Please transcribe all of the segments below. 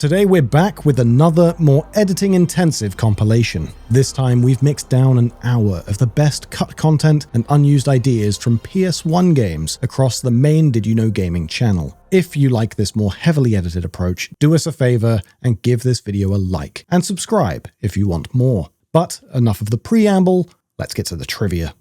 Today we're back with another, more editing-intensive compilation. This time we've mixed down an hour of the best cut content and unused ideas from PS1 games across the main DidYouKnowGaming channel. If you like this more heavily edited approach, do us a favor and give this video a like, and subscribe if you want more. But enough of the preamble, let's get to the trivia.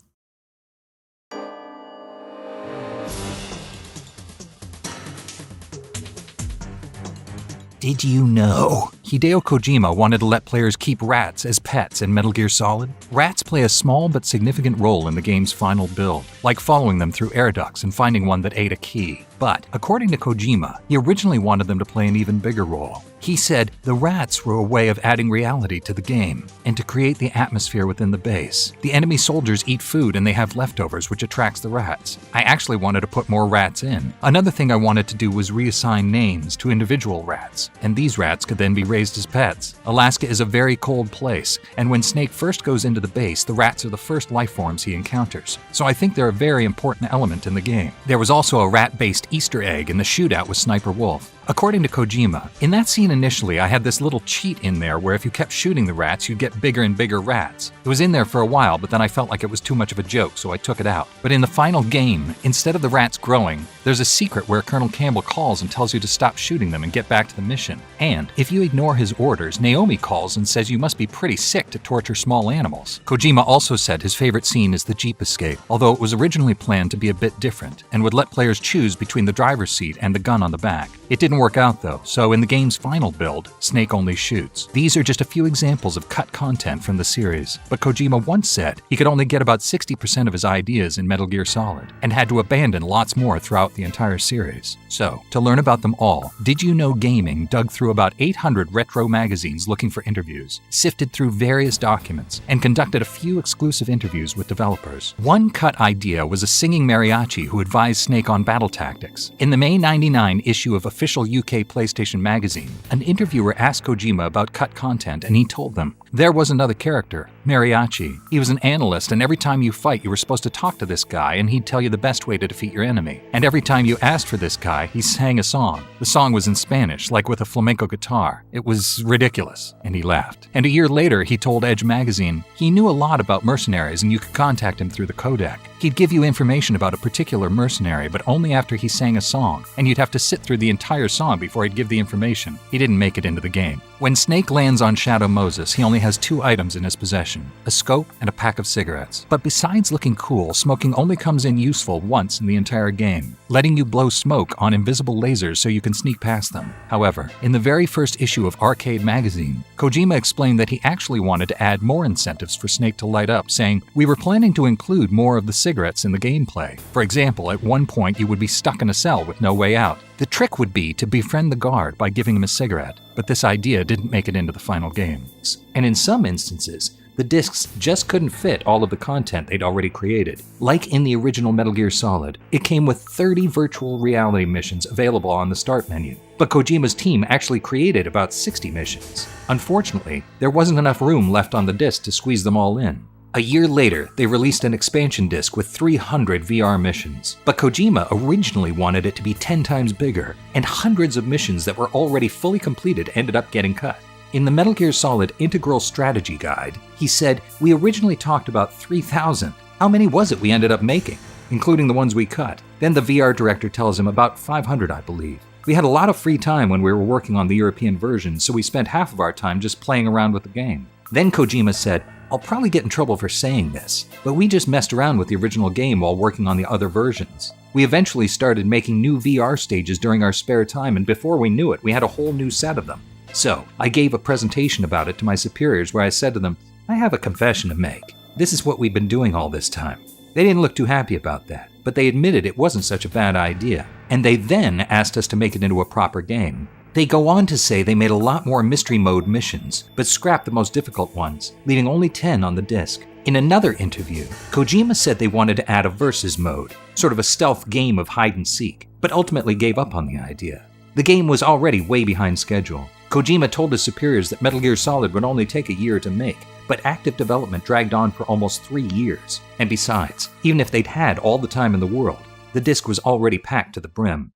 Did you know Hideo Kojima wanted to let players keep rats as pets in Metal Gear Solid? Rats play a small but significant role in the game's final build, like following them through air ducts and finding one that ate a key. But, according to Kojima, he originally wanted them to play an even bigger role. He said the rats were a way of adding reality to the game, and to create the atmosphere within the base. The enemy soldiers eat food and they have leftovers, which attracts the rats. I actually wanted to put more rats in. Another thing I wanted to do was reassign names to individual rats, and these rats could then be raised as pets. Alaska is a very cold place, and when Snake first goes into the base, the rats are the first life forms he encounters. So I think they're a very important element in the game. There was also a rat-based Easter egg in the shootout with Sniper Wolf. According to Kojima, in that scene initially I had this little cheat in there where if you kept shooting the rats, you'd get bigger and bigger rats. It was in there for a while, but then I felt like it was too much of a joke, so I took it out. But in the final game, instead of the rats growing, there's a secret where Colonel Campbell calls and tells you to stop shooting them and get back to the mission. And if you ignore his orders, Naomi calls and says you must be pretty sick to torture small animals. Kojima also said his favorite scene is the Jeep escape, although it was originally planned to be a bit different, and would let players choose between the driver's seat and the gun on the back. It didn't work out though, so in the game's final build, Snake only shoots. These are just a few examples of cut content from the series, but Kojima once said he could only get about 60% of his ideas in Metal Gear Solid, and had to abandon lots more throughout the entire series. So, to learn about them all, DidYouKnowGaming dug through about 800 retro magazines looking for interviews, sifted through various documents, and conducted a few exclusive interviews with developers. One cut idea was a singing mariachi who advised Snake on battle tactics. In the May '99 issue of official UK PlayStation magazine, an interviewer asked Kojima about cut content and he told them, there was another character, Mariachi. He was an analyst, and every time you fight you were supposed to talk to this guy and he'd tell you the best way to defeat your enemy. And every time you asked for this guy, he sang a song. The song was in Spanish, like with a flamenco guitar. It was ridiculous, and he laughed. And a year later he told Edge magazine he knew a lot about mercenaries and you could contact him through the codec. He'd give you information about a particular mercenary, but only after he sang a song, and you'd have to sit through the entire song before he'd give the information. He didn't make it into the game. When Snake lands on Shadow Moses, he only has 2 items in his possession, a scope and a pack of cigarettes. But besides looking cool, smoking only comes in useful once in the entire game, letting you blow smoke on invisible lasers so you can sneak past them. However, in the very first issue of Arcade magazine, Kojima explained that he actually wanted to add more incentives for Snake to light up, saying, we were planning to include more of the cigarettes in the gameplay. For example, at one point you would be stuck in a cell with no way out. The trick would be to befriend the guard by giving him a cigarette, but this idea didn't make it into the final game. And in some instances, the discs just couldn't fit all of the content they'd already created. Like in the original Metal Gear Solid, it came with 30 virtual reality missions available on the start menu. But Kojima's team actually created about 60 missions. Unfortunately, there wasn't enough room left on the disc to squeeze them all in. A year later, they released an expansion disc with 300 VR missions, but Kojima originally wanted it to be 10 times bigger, and hundreds of missions that were already fully completed ended up getting cut. In the Metal Gear Solid Integral Strategy Guide, he said, we originally talked about 3,000. How many was it we ended up making, including the ones we cut? Then the VR director tells him about 500, I believe. We had a lot of free time when we were working on the European version, so we spent half of our time just playing around with the game. Then Kojima said, I'll probably get in trouble for saying this, but we just messed around with the original game while working on the other versions. We eventually started making new VR stages during our spare time, and before we knew it, we had a whole new set of them. So, I gave a presentation about it to my superiors where I said to them, I have a confession to make. This is what we've been doing all this time. They didn't look too happy about that, but they admitted it wasn't such a bad idea, and they then asked us to make it into a proper game. They go on to say they made a lot more mystery mode missions, but scrapped the most difficult ones, leaving only 10 on the disc. In another interview, Kojima said they wanted to add a versus mode, sort of a stealth game of hide and seek, but ultimately gave up on the idea. The game was already way behind schedule. Kojima told his superiors that Metal Gear Solid would only take a year to make, but active development dragged on for almost 3 years. And besides, even if they'd had all the time in the world, the disc was already packed to the brim.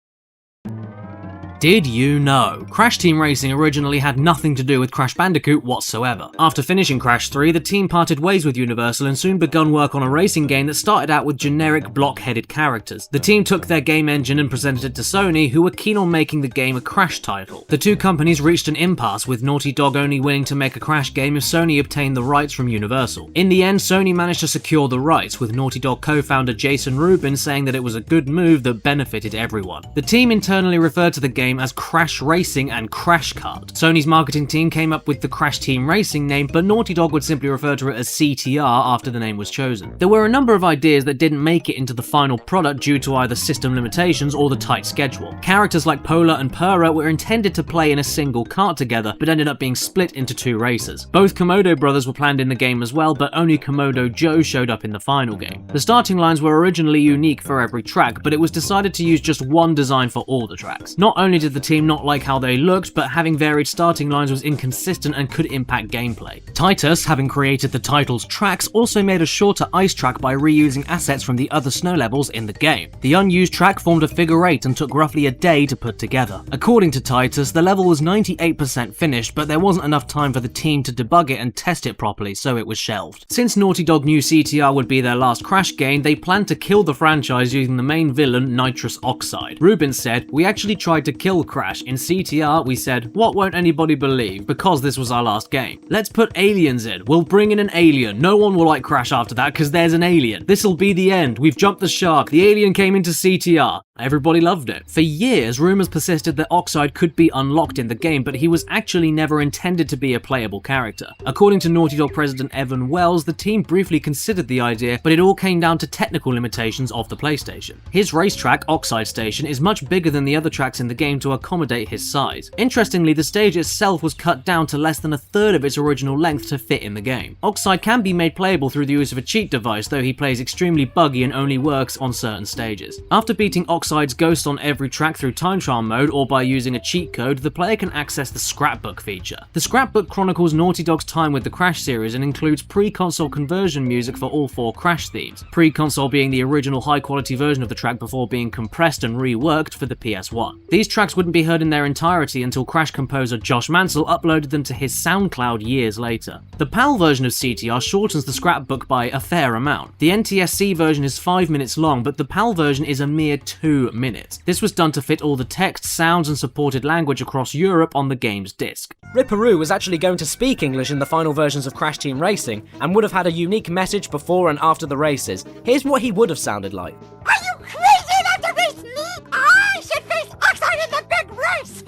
Did you know? Crash Team Racing originally had nothing to do with Crash Bandicoot whatsoever. After finishing Crash 3, the team parted ways with Universal and soon begun work on a racing game that started out with generic block-headed characters. The team took their game engine and presented it to Sony, who were keen on making the game a Crash title. The two companies reached an impasse, with Naughty Dog only willing to make a Crash game if Sony obtained the rights from Universal. In the end, Sony managed to secure the rights, with Naughty Dog co-founder Jason Rubin saying that it was a good move that benefited everyone. The team internally referred to the game as Crash Racing and Crash Kart. Sony's marketing team came up with the Crash Team Racing name, but Naughty Dog would simply refer to it as CTR after the name was chosen. There were a number of ideas that didn't make it into the final product due to either system limitations or the tight schedule. Characters like Polar and Pura were intended to play in a single kart together, but ended up being split into two races. Both Komodo brothers were planned in the game as well, but only Komodo Joe showed up in the final game. The starting lines were originally unique for every track, but it was decided to use just one design for all the tracks. Not only did the team not like how they looked, but having varied starting lines was inconsistent and could impact gameplay. Titus, having created the title's tracks, also made a shorter ice track by reusing assets from the other snow levels in the game. The unused track formed a figure 8 and took roughly a day to put together. According to Titus, the level was 98% finished, but there wasn't enough time for the team to debug it and test it properly, so it was shelved. Since Naughty Dog knew CTR would be their last Crash game, they planned to kill the franchise using the main villain, Nitrous Oxide. Rubin said, "We actually tried to kill Crash. In CTR, we said, what won't anybody believe, because this was our last game. Let's put aliens in. We'll bring in an alien. No one will like Crash after that because there's an alien. This'll be the end. We've jumped the shark. The alien came into CTR." Everybody loved it. For years, rumors persisted that Oxide could be unlocked in the game, but he was actually never intended to be a playable character. According to Naughty Dog president Evan Wells, the team briefly considered the idea, but it all came down to technical limitations of the PlayStation. His racetrack, Oxide Station, is much bigger than the other tracks in the game to accommodate his size. Interestingly, the stage itself was cut down to less than a third of its original length to fit in the game. Oxide can be made playable through the use of a cheat device, though he plays extremely buggy and only works on certain stages. After beating Oxide's ghost on every track through time trial mode or by using a cheat code, the player can access the scrapbook feature. The scrapbook chronicles Naughty Dog's time with the Crash series and includes pre-console conversion music for all 4 Crash themes, pre-console being the original high-quality version of the track before being compressed and reworked for the PS1. These tracks wouldn't be heard in their entirety until Crash composer Josh Mansell uploaded them to his SoundCloud years later. The PAL version of CTR shortens the scrapbook by a fair amount. The NTSC version is 5 minutes long, but the PAL version is a mere 2 minutes. This was done to fit all the text, sounds, and supported language across Europe on the game's disc. Ripperoo was actually going to speak English in the final versions of Crash Team Racing, and would have had a unique message before and after the races. Here's what he would have sounded like. Are you crazy enough to race me? I should face Oxide in the big race!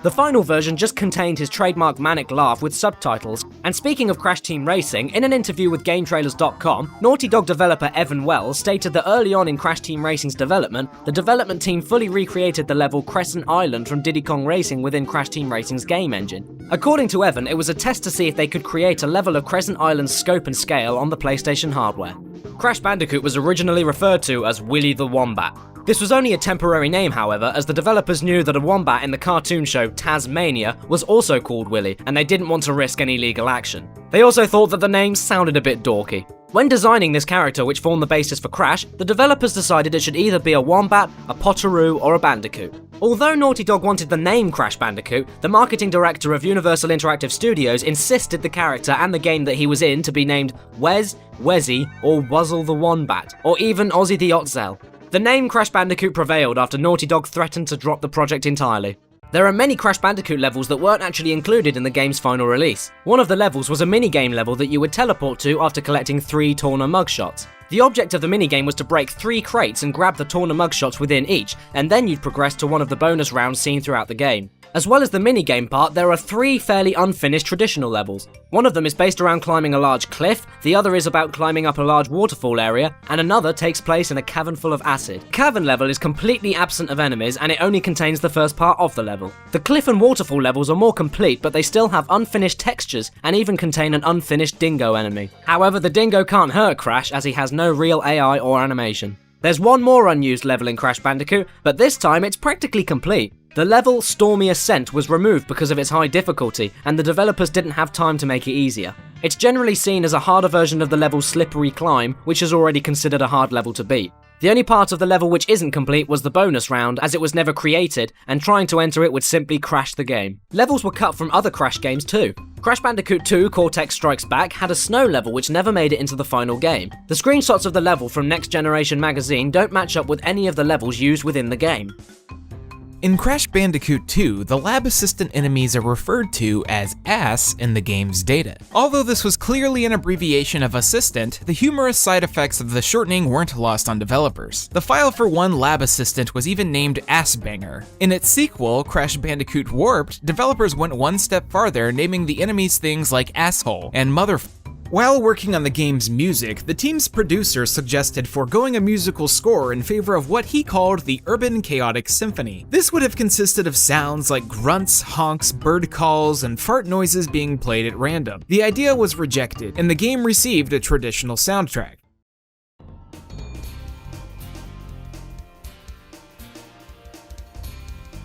The final version just contained his trademark manic laugh with subtitles, and speaking of Crash Team Racing, in an interview with GameTrailers.com, Naughty Dog developer Evan Wells stated that early on in Crash Team Racing's development, the development team fully recreated the level Crescent Island from Diddy Kong Racing within Crash Team Racing's game engine. According to Evan, it was a test to see if they could create a level of Crescent Island's scope and scale on the PlayStation hardware. Crash Bandicoot was originally referred to as Willy the Wombat. This was only a temporary name, however, as the developers knew that a wombat in the cartoon show Tasmania was also called Willy, and they didn't want to risk any legal action. They also thought that the name sounded a bit dorky. When designing this character, which formed the basis for Crash, the developers decided it should either be a wombat, a potoroo, or a bandicoot. Although Naughty Dog wanted the name Crash Bandicoot, the marketing director of Universal Interactive Studios insisted the character and the game that he was in to be named Wez, Wezzy, or Wuzzle the Wombat, or even Ozzy the Otzel. The name Crash Bandicoot prevailed after Naughty Dog threatened to drop the project entirely. There are many Crash Bandicoot levels that weren't actually included in the game's final release. One of the levels was a minigame level that you would teleport to after collecting 3 Torna mugshots. The object of the minigame was to break 3 crates and grab the Torna mugshots within each, and then you'd progress to one of the bonus rounds seen throughout the game. As well as the minigame part, there are 3 fairly unfinished traditional levels. One of them is based around climbing a large cliff, the other is about climbing up a large waterfall area, and another takes place in a cavern full of acid. The cavern level is completely absent of enemies, and it only contains the first part of the level. The cliff and waterfall levels are more complete, but they still have unfinished textures, and even contain an unfinished dingo enemy. However, the dingo can't hurt Crash, as he has no real AI or animation. There's one more unused level in Crash Bandicoot, but this time it's practically complete. The level Stormy Ascent was removed because of its high difficulty, and the developers didn't have time to make it easier. It's generally seen as a harder version of the level Slippery Climb, which is already considered a hard level to beat. The only part of the level which isn't complete was the bonus round, as it was never created, and trying to enter it would simply crash the game. Levels were cut from other Crash games too. Crash Bandicoot 2 Cortex Strikes Back had a snow level which never made it into the final game. The screenshots of the level from Next Generation magazine don't match up with any of the levels used within the game. In Crash Bandicoot 2, the lab assistant enemies are referred to as ASS in the game's data. Although this was clearly an abbreviation of assistant, the humorous side effects of the shortening weren't lost on developers. The file for one lab assistant was even named Assbanger. In its sequel, Crash Bandicoot Warped, developers went one step farther, naming the enemies things like asshole and motherfucker. While working on the game's music, the team's producer suggested foregoing a musical score in favor of what he called the Urban Chaotic Symphony. This would have consisted of sounds like grunts, honks, bird calls, and fart noises being played at random. The idea was rejected, and the game received a traditional soundtrack.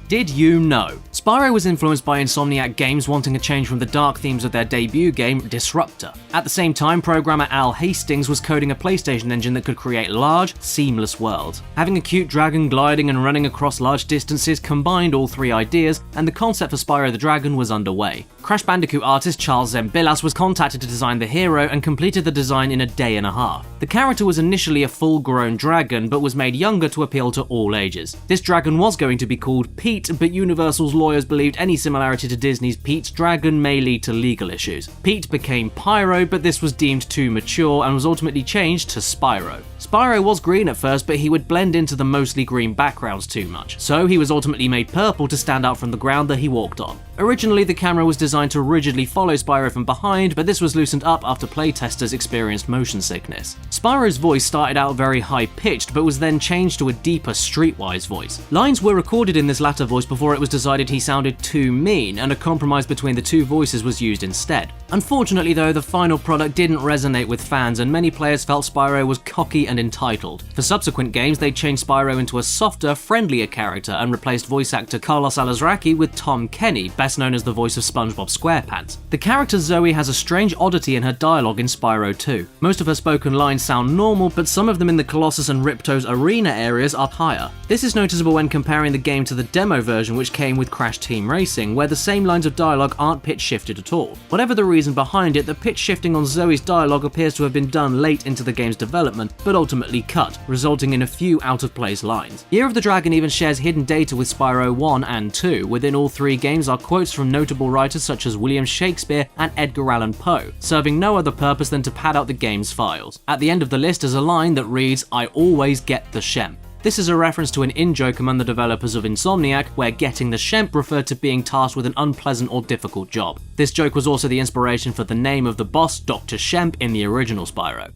Did you know? Spyro was influenced by Insomniac Games wanting a change from the dark themes of their debut game, Disruptor. At the same time, programmer Al Hastings was coding a PlayStation engine that could create large, seamless worlds. Having a cute dragon gliding and running across large distances combined all three ideas, and the concept for Spyro the Dragon was underway. Crash Bandicoot artist Charles Zembillas was contacted to design the hero and completed the design in a day and a half. The character was initially a full-grown dragon, but was made younger to appeal to all ages. This dragon was going to be called Pete, but Universal's lawyers believed any similarity to Disney's Pete's Dragon may lead to legal issues. Pete became Pyro, but this was deemed too mature and was ultimately changed to Spyro. Spyro was green at first, but he would blend into the mostly green backgrounds too much, so he was ultimately made purple to stand out from the ground that he walked on. Originally, the camera was designed to rigidly follow Spyro from behind, but this was loosened up after playtesters experienced motion sickness. Spyro's voice started out very high-pitched, but was then changed to a deeper, streetwise voice. Lines were recorded in this latter voice before it was decided he sounded too mean, and a compromise between the two voices was used instead. Unfortunately though, the final product didn't resonate with fans, and many players felt Spyro was cocky and entitled. For subsequent games, they changed Spyro into a softer, friendlier character and replaced voice actor Carlos Alazraqui with Tom Kenny, best known as the voice of SpongeBob SquarePants. The character Zoe has a strange oddity in her dialogue in Spyro 2. Most of her spoken lines sound normal, but some of them in the Colossus and Ripto's arena areas are higher. This is noticeable when comparing the game to the demo version which came with Crash Team Racing, where the same lines of dialogue aren't pitch shifted at all. Whatever the reason behind it, the pitch shifting on Zoe's dialogue appears to have been done late into the game's development, but ultimately cut, resulting in a few out-of-place lines. Year of the Dragon even shares hidden data with Spyro 1 and 2. Within all three games are quotes from notable writers such as William Shakespeare and Edgar Allan Poe, serving no other purpose than to pad out the game's files. At the end of the list is a line that reads, "I always get the Shemp." This is a reference to an in-joke among the developers of Insomniac, where getting the Shemp referred to being tasked with an unpleasant or difficult job. This joke was also the inspiration for the name of the boss, Dr. Shemp, in the original Spyro.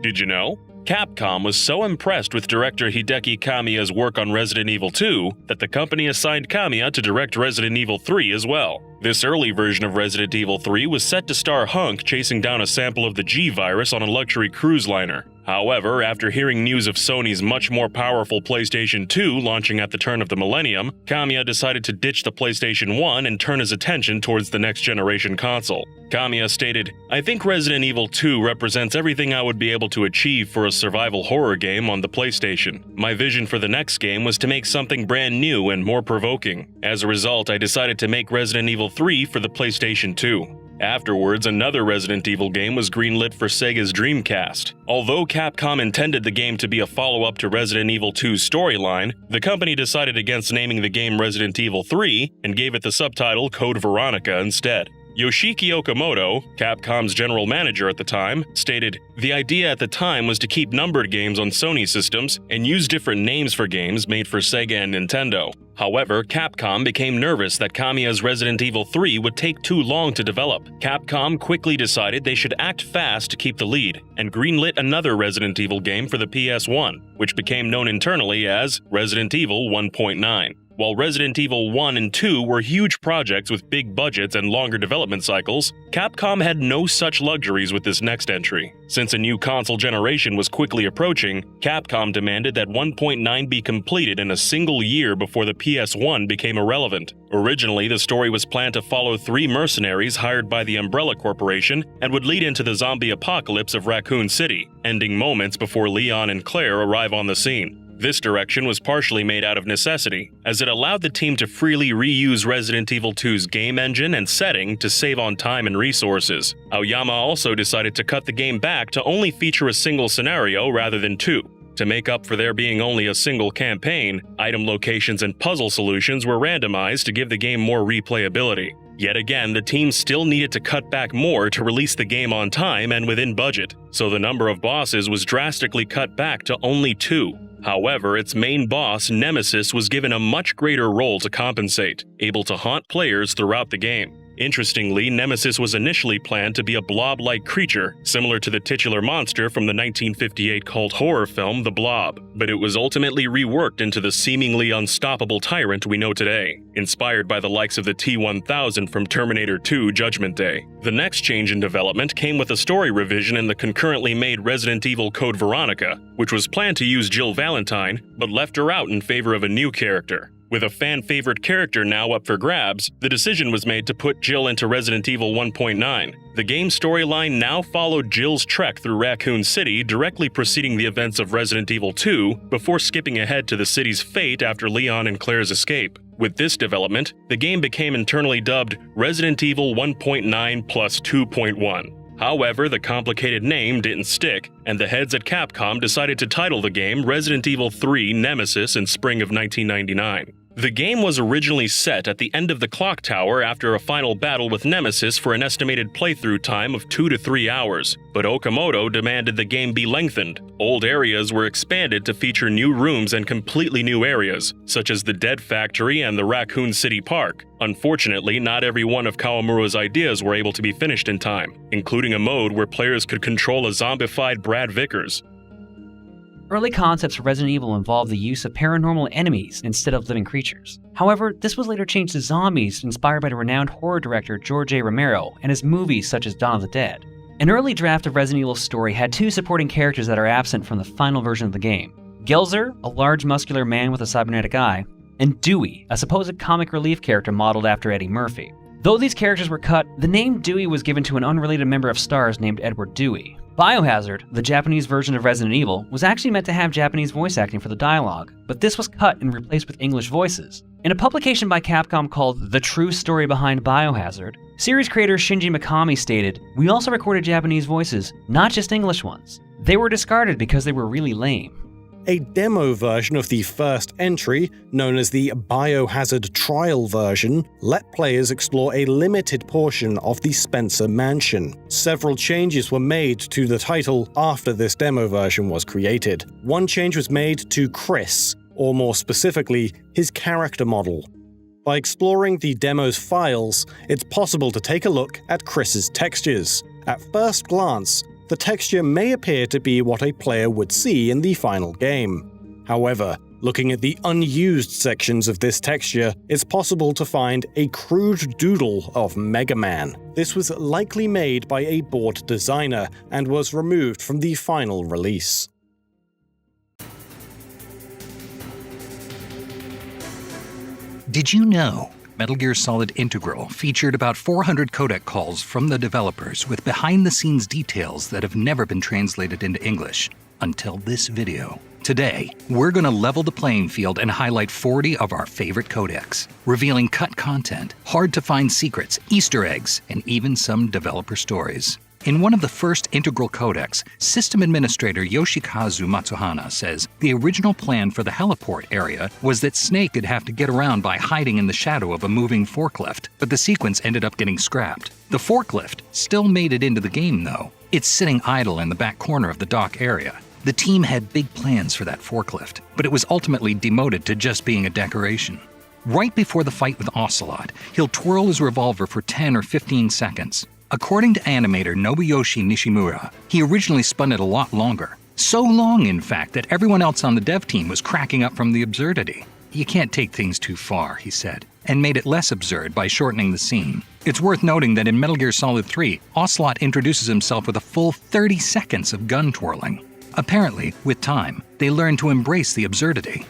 Did you know? Capcom was so impressed with director Hideki Kamiya's work on Resident Evil 2 that the company assigned Kamiya to direct Resident Evil 3 as well. This early version of Resident Evil 3 was set to star Hunk chasing down a sample of the G virus on a luxury cruise liner. However, after hearing news of Sony's much more powerful PlayStation 2 launching at the turn of the millennium, Kamiya decided to ditch the PlayStation 1 and turn his attention towards the next generation console. Kamiya stated, "I think Resident Evil 2 represents everything I would be able to achieve for a survival horror game on the PlayStation. My vision for the next game was to make something brand new and more provoking. As a result, I decided to make Resident Evil 3 for the PlayStation 2. Afterwards, another Resident Evil game was greenlit for Sega's Dreamcast. Although Capcom intended the game to be a follow-up to Resident Evil 2's storyline, the company decided against naming the game Resident Evil 3 and gave it the subtitle Code Veronica instead. Yoshiki Okamoto, Capcom's general manager at the time, stated, "The idea at the time was to keep numbered games on Sony systems and use different names for games made for Sega and Nintendo. However, Capcom became nervous that Kamiya's Resident Evil 3 would take too long to develop. Capcom quickly decided they should act fast to keep the lead, and greenlit another Resident Evil game for the PS1, which became known internally as Resident Evil 1.9. While Resident Evil 1 and 2 were huge projects with big budgets and longer development cycles, Capcom had no such luxuries with this next entry. Since a new console generation was quickly approaching, Capcom demanded that 1.9 be completed in a single year before the PS1 became irrelevant. Originally, the story was planned to follow 3 mercenaries hired by the Umbrella Corporation and would lead into the zombie apocalypse of Raccoon City, ending moments before Leon and Claire arrive on the scene. This direction was partially made out of necessity, as it allowed the team to freely reuse Resident Evil 2's game engine and setting to save on time and resources. Aoyama also decided to cut the game back to only feature a single scenario rather than 2. To make up for there being only a single campaign, item locations and puzzle solutions were randomized to give the game more replayability. Yet again, the team still needed to cut back more to release the game on time and within budget, so the number of bosses was drastically cut back to only 2. However, its main boss, Nemesis, was given a much greater role to compensate, able to haunt players throughout the game. Interestingly, Nemesis was initially planned to be a blob-like creature, similar to the titular monster from the 1958 cult horror film The Blob, but it was ultimately reworked into the seemingly unstoppable tyrant we know today, inspired by the likes of the T-1000 from Terminator 2 Judgment Day. The next change in development came with a story revision in the concurrently made Resident Evil Code Veronica, which was planned to use Jill Valentine, but left her out in favor of a new character. With a fan-favorite character now up for grabs, the decision was made to put Jill into Resident Evil 1.9. The game's storyline now followed Jill's trek through Raccoon City, directly preceding the events of Resident Evil 2, before skipping ahead to the city's fate after Leon and Claire's escape. With this development, the game became internally dubbed Resident Evil 1.9 plus 2.1. However, the complicated name didn't stick, and the heads at Capcom decided to title the game Resident Evil 3 Nemesis in spring of 1999. The game was originally set at the end of the clock tower after a final battle with Nemesis for an estimated playthrough time of 2 to 3 hours, but Okamoto demanded the game be lengthened. Old areas were expanded to feature new rooms and completely new areas, such as the Dead Factory and the Raccoon City Park. Unfortunately, not every one of Kawamura's ideas were able to be finished in time, including a mode where players could control a zombified Brad Vickers. Early concepts for Resident Evil involved the use of paranormal enemies instead of living creatures. However, this was later changed to zombies, inspired by the renowned horror director George A. Romero and his movies such as Dawn of the Dead. An early draft of Resident Evil's story had 2 supporting characters that are absent from the final version of the game. Gelzer, a large muscular man with a cybernetic eye, and Dewey, a supposed comic relief character modeled after Eddie Murphy. Though these characters were cut, the name Dewey was given to an unrelated member of STARS named Edward Dewey. Biohazard, the Japanese version of Resident Evil, was actually meant to have Japanese voice acting for the dialogue, but this was cut and replaced with English voices. In a publication by Capcom called The True Story Behind Biohazard, series creator Shinji Mikami stated, "We also recorded Japanese voices, not just English ones. They were discarded because they were really lame." A demo version of the first entry, known as the Biohazard Trial version, let players explore a limited portion of the Spencer Mansion. Several changes were made to the title after this demo version was created. One change was made to Chris, or more specifically, his character model. By exploring the demo's files, it's possible to take a look at Chris's textures. At first glance, the texture may appear to be what a player would see in the final game. However, looking at the unused sections of this texture, it's possible to find a crude doodle of Mega Man. This was likely made by a board designer and was removed from the final release. Did you know Metal Gear Solid Integral featured about 400 codec calls from the developers with behind-the-scenes details that have never been translated into English until this video? Today, we're going to level the playing field and highlight 40 of our favorite codecs, revealing cut content, hard-to-find secrets, Easter eggs, and even some developer stories. In one of the first integral codecs, system administrator Yoshikazu Matsuhana says the original plan for the heliport area was that Snake would have to get around by hiding in the shadow of a moving forklift, but the sequence ended up getting scrapped. The forklift still made it into the game though. It's sitting idle in the back corner of the dock area. The team had big plans for that forklift, but it was ultimately demoted to just being a decoration. Right before the fight with Ocelot, he'll twirl his revolver for 10 or 15 seconds. According to animator Nobuyoshi Nishimura, he originally spun it a lot longer. So long, in fact, that everyone else on the dev team was cracking up from the absurdity. You can't take things too far, he said, and made it less absurd by shortening the scene. It's worth noting that in Metal Gear Solid 3, Ocelot introduces himself with a full 30 seconds of gun twirling. Apparently, with time, they learn to embrace the absurdity.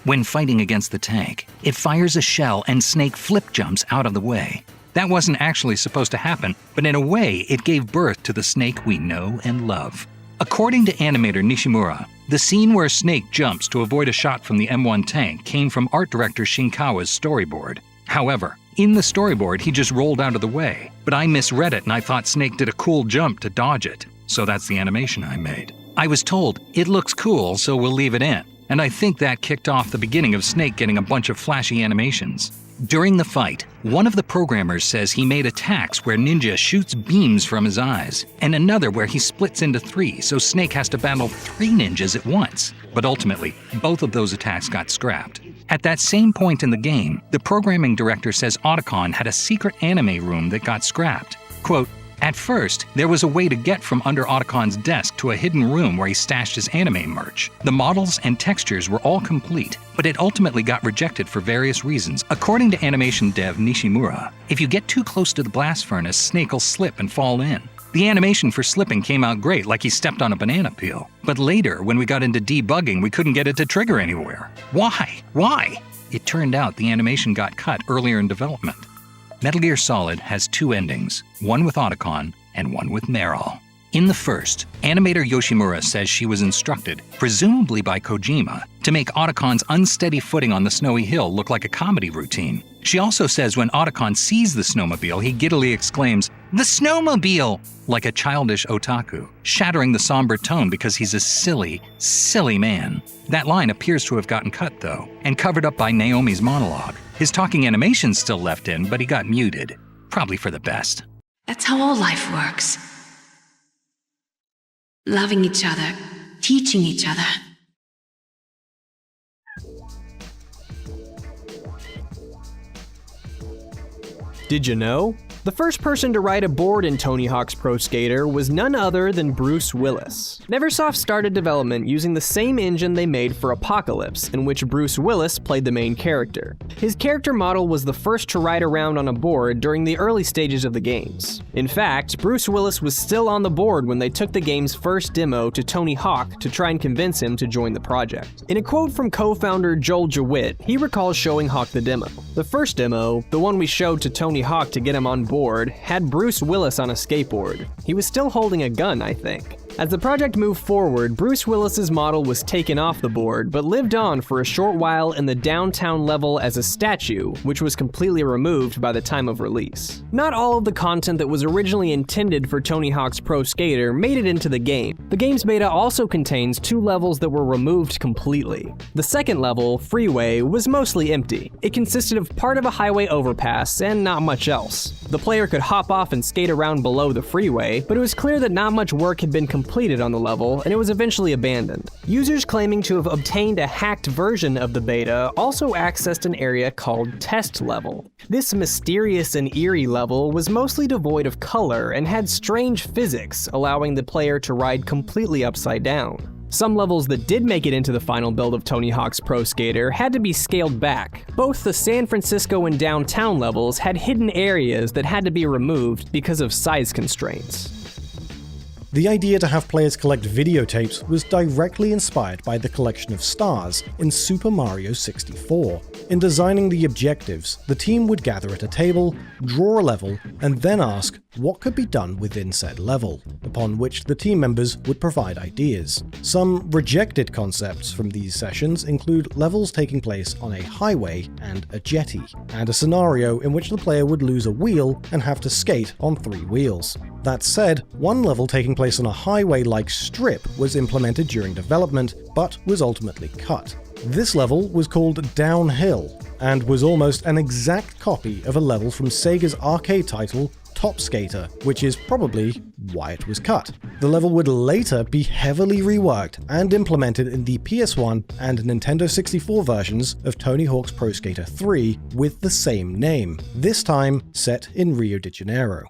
When fighting against the tank, it fires a shell and Snake flip jumps out of the way. That wasn't actually supposed to happen, but in a way, it gave birth to the Snake we know and love. According to animator Nishimura, the scene where Snake jumps to avoid a shot from the M1 tank came from art director Shinkawa's storyboard. However, in the storyboard, he just rolled out of the way, but I misread it and I thought Snake did a cool jump to dodge it, so that's the animation I made. I was told, it looks cool, so we'll leave it in, and I think that kicked off the beginning of Snake getting a bunch of flashy animations. During the fight, one of the programmers says he made attacks where Ninja shoots beams from his eyes, and another where he splits into 3, so Snake has to battle 3 ninjas at once. But ultimately, both of those attacks got scrapped. At that same point in the game, the programming director says Otacon had a secret anime room that got scrapped. Quote, "At first, there was a way to get from under Otacon's desk to a hidden room where he stashed his anime merch. The models and textures were all complete, but it ultimately got rejected for various reasons. According to animation dev Nishimura, if you get too close to the blast furnace, Snake will slip and fall in. The animation for slipping came out great, like he stepped on a banana peel. But later, when we got into debugging, we couldn't get it to trigger anywhere. Why? Why?" It turned out the animation got cut earlier in development. Metal Gear Solid has 2 endings, one with Otacon and one with Meryl. In the first, animator Yoshimura says she was instructed, presumably by Kojima, to make Otacon's unsteady footing on the snowy hill look like a comedy routine. She also says when Otacon sees the snowmobile, he giddily exclaims, "The snowmobile!" like a childish otaku, shattering the somber tone because he's a silly, silly man. That line appears to have gotten cut, though, and covered up by Naomi's monologue. His talking animation's still left in, but he got muted. Probably for the best. That's how all life works. Loving each other, teaching each other. Did you know? The first person to ride a board in Tony Hawk's Pro Skater was none other than Bruce Willis. Neversoft started development using the same engine they made for Apocalypse, in which Bruce Willis played the main character. His character model was the first to ride around on a board during the early stages of the games. In fact, Bruce Willis was still on the board when they took the game's first demo to Tony Hawk to try and convince him to join the project. In a quote from co-founder Joel Jewitt, he recalls showing Hawk the demo. The first demo, the one we showed to Tony Hawk to get him on board, had Bruce Willis on a skateboard. He was still holding a gun, I think. As the project moved forward, Bruce Willis's model was taken off the board, but lived on for a short while in the downtown level as a statue, which was completely removed by the time of release. Not all of the content that was originally intended for Tony Hawk's Pro Skater made it into the game. The game's beta also contains 2 levels that were removed completely. The second level, Freeway, was mostly empty. It consisted of part of a highway overpass and not much else. The player could hop off and skate around below the freeway, but it was clear that not much work had been completed on the level, and it was eventually abandoned. Users claiming to have obtained a hacked version of the beta also accessed an area called Test Level. This mysterious and eerie level was mostly devoid of color and had strange physics, allowing the player to ride completely upside down. Some levels that did make it into the final build of Tony Hawk's Pro Skater had to be scaled back. Both the San Francisco and downtown levels had hidden areas that had to be removed because of size constraints. The idea to have players collect videotapes was directly inspired by the collection of stars in Super Mario 64. In designing the objectives, the team would gather at a table, draw a level, and then ask what could be done within said level, upon which the team members would provide ideas. Some rejected concepts from these sessions include levels taking place on a highway and a jetty, and a scenario in which the player would lose a wheel and have to skate on 3 wheels. That said, one level taking place on a highway-like strip was implemented during development, but was ultimately cut. This level was called Downhill, and was almost an exact copy of a level from Sega's arcade title Top Skater, which is probably why it was cut. The level would later be heavily reworked and implemented in the PS1 and Nintendo 64 versions of Tony Hawk's Pro Skater 3 with the same name, this time set in Rio de Janeiro.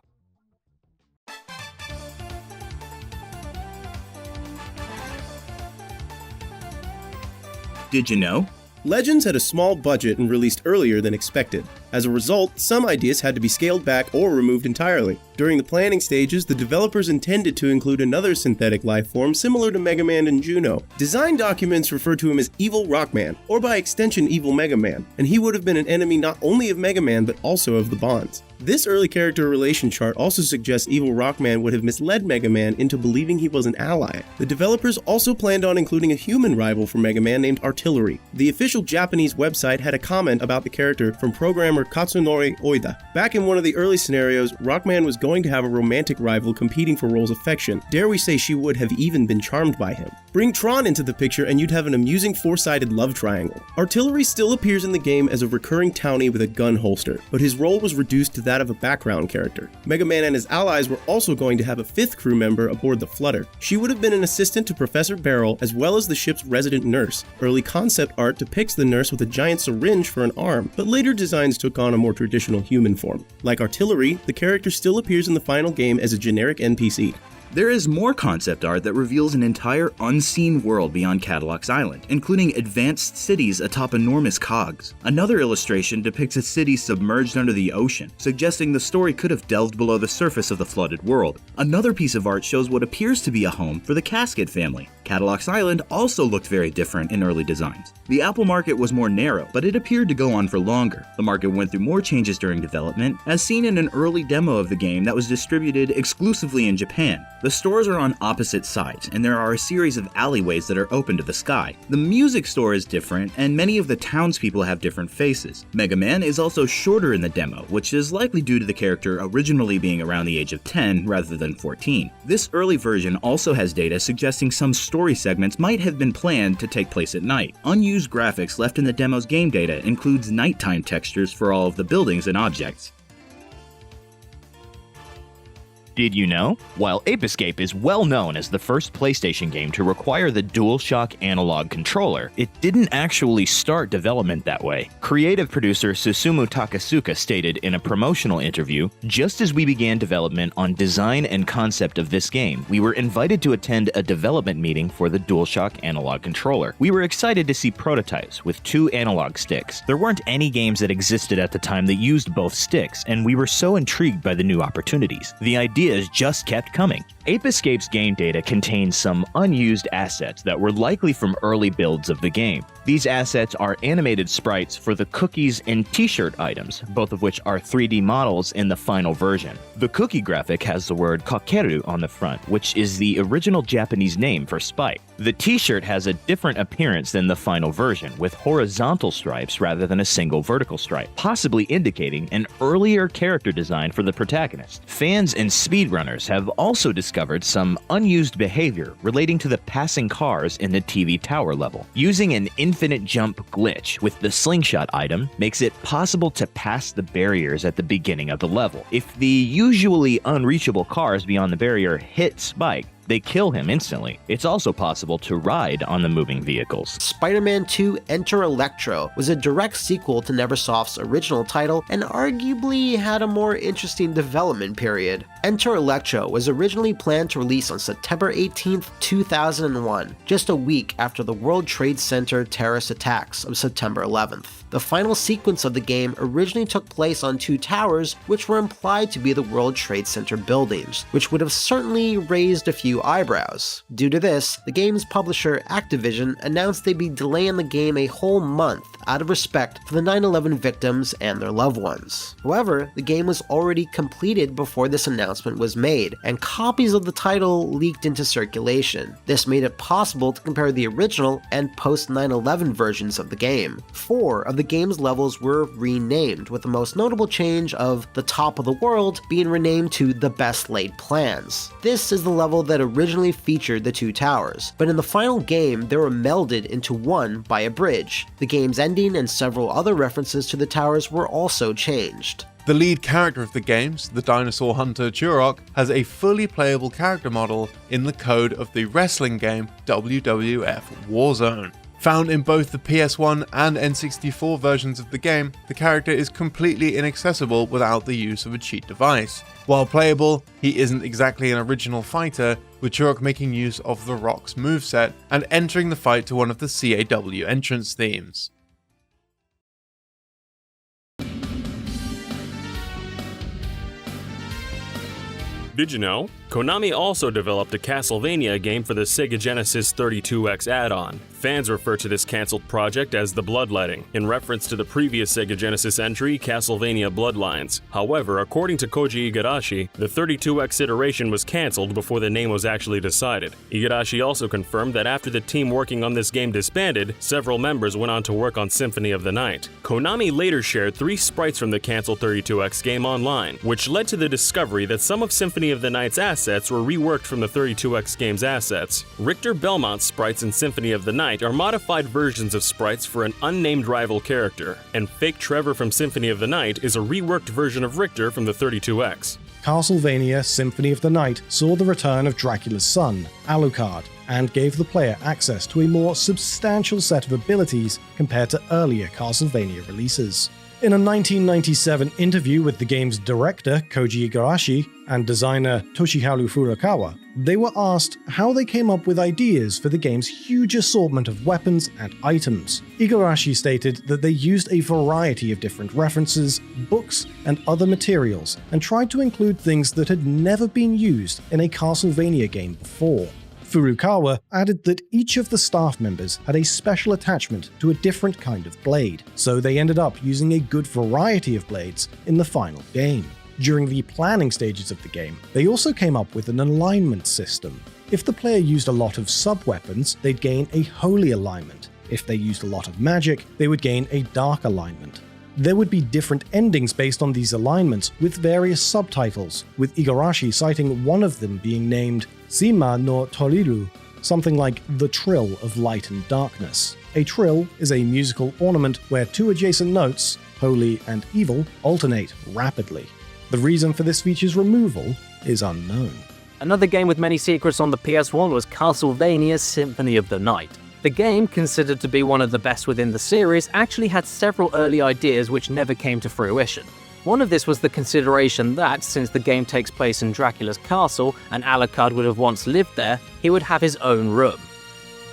Did you know? Legends had a small budget and released earlier than expected. As a result, some ideas had to be scaled back or removed entirely. During the planning stages, the developers intended to include another synthetic life form similar to Mega Man and Juno. Design documents refer to him as Evil Rockman, or by extension Evil Mega Man, and he would have been an enemy not only of Mega Man but also of the Bonds. This early character relation chart also suggests Evil Rockman would have misled Mega Man into believing he was an ally. The developers also planned on including a human rival for Mega Man named Artillery. The official Japanese website had a comment about the character from programmer Katsunori Oida. Back in one of the early scenarios, Rockman was going to have a romantic rival competing for Roll's affection. Dare we say she would have even been charmed by him. Bring Tron into the picture and you'd have an amusing four-sided love triangle. Artillery still appears in the game as a recurring townie with a gun holster, but his role was reduced to that of a background character. Mega Man and his allies were also going to have a fifth crew member aboard the Flutter. She would have been an assistant to Professor Barrel as well as the ship's resident nurse. Early concept art depicts the nurse with a giant syringe for an arm, but later designs took on a more traditional human form. Like Artillery, the character still appears in the final game as a generic NPC. There is more concept art that reveals an entire unseen world beyond Cadillac's Island, including advanced cities atop enormous cogs. Another illustration depicts a city submerged under the ocean, suggesting the story could have delved below the surface of the flooded world. Another piece of art shows what appears to be a home for the Casket family. Cadillac's Island also looked very different in early designs. The Apple market was more narrow, but it appeared to go on for longer. The market went through more changes during development, as seen in an early demo of the game that was distributed exclusively in Japan. The stores are on opposite sides, and there are a series of alleyways that are open to the sky. The music store is different, and many of the townspeople have different faces. Mega Man is also shorter in the demo, which is likely due to the character originally being around the age of 10 rather than 14. This early version also has data suggesting some story segments might have been planned to take place at night. Unused graphics left in the demo's game data includes nighttime textures for all of the buildings and objects. Did you know? While Ape Escape is well known as the first PlayStation game to require the DualShock analog controller, it didn't actually start development that way. Creative producer Susumu Takasuka stated in a promotional interview, "Just as we began development on design and concept of this game, we were invited to attend a development meeting for the DualShock analog controller. We were excited to see prototypes with 2 analog sticks. There weren't any games that existed at the time that used both sticks, and we were so intrigued by the new opportunities. The ideas just kept coming." Ape Escape's game data contains some unused assets that were likely from early builds of the game. These assets are animated sprites for the cookies and t-shirt items, both of which are 3D models in the final version. The cookie graphic has the word kakeru on the front, which is the original Japanese name for spike. The t-shirt has a different appearance than the final version, with horizontal stripes rather than a single vertical stripe, possibly indicating an earlier character design for the protagonist. Fans and speedrunners have also discovered some unused behavior relating to the passing cars in the TV tower level. Using an infinite jump glitch with the slingshot item makes it possible to pass the barriers at the beginning of the level. If the usually unreachable cars beyond the barrier hit Spike, they kill him instantly. It's also possible to ride on the moving vehicles. Spider-Man 2 Enter Electro was a direct sequel to Neversoft's original title and arguably had a more interesting development period. Enter Electro was originally planned to release on September 18th, 2001, just a week after the World Trade Center terrorist attacks of September 11th. The final sequence of the game originally took place on 2 towers, which were implied to be the World Trade Center buildings, which would have certainly raised a few eyebrows. Due to this, the game's publisher Activision announced they'd be delaying the game a whole month out of respect for the 9/11 victims and their loved ones. However, the game was already completed before this announcement was made, and copies of the title leaked into circulation. This made it possible to compare the original and post-9/11 versions of the game. 4 of the game's levels were renamed, with the most notable change of the Top of the World being renamed to The Best Laid Plans. This is the level that originally featured the 2 towers, but in the final game they were melded into one by a bridge. The game's ending and several other references to the towers were also changed. The lead character of the games, the dinosaur hunter Turok, has a fully playable character model in the code of the wrestling game WWF Warzone. Found in both the PS1 and N64 versions of the game, the character is completely inaccessible without the use of a cheat device. While playable, he isn't exactly an original fighter, with Turok making use of The Rock's moveset and entering the fight to one of the CAW entrance themes. Did you know? Konami also developed a Castlevania game for the Sega Genesis 32X add-on. Fans refer to this cancelled project as the Bloodletting, in reference to the previous Sega Genesis entry, Castlevania Bloodlines. However, according to Koji Igarashi, the 32X iteration was cancelled before the name was actually decided. Igarashi also confirmed that after the team working on this game disbanded, several members went on to work on Symphony of the Night. Konami later shared 3 sprites from the cancelled 32X game online, which led to the discovery that some of Symphony of the Night's assets were reworked from the 32X game's assets. Richter Belmont's sprites in Symphony of the Night are modified versions of sprites for an unnamed rival character, and Fake Trevor from Symphony of the Night is a reworked version of Richter from the 32X. Castlevania Symphony of the Night saw the return of Dracula's son, Alucard, and gave the player access to a more substantial set of abilities compared to earlier Castlevania releases. In a 1997 interview with the game's director, Koji Igarashi, and designer Toshiharu Furukawa, they were asked how they came up with ideas for the game's huge assortment of weapons and items. Igarashi stated that they used a variety of different references, books, and other materials, and tried to include things that had never been used in a Castlevania game before. Furukawa added that each of the staff members had a special attachment to a different kind of blade, so they ended up using a good variety of blades in the final game. During the planning stages of the game, they also came up with an alignment system. If the player used a lot of sub-weapons, they'd gain a holy alignment. If they used a lot of magic, they would gain a dark alignment. There would be different endings based on these alignments, with various subtitles, with Igarashi citing one of them being named Shima no Toriru, something like the Trill of Light and Darkness. A trill is a musical ornament where 2 adjacent notes, holy and evil, alternate rapidly. The reason for this feature's removal is unknown. Another game with many secrets on the PS1 was Castlevania Symphony of the Night. The game, considered to be one of the best within the series, actually had several early ideas which never came to fruition. One of this was the consideration that, since the game takes place in Dracula's castle and Alucard would have once lived there, he would have his own room.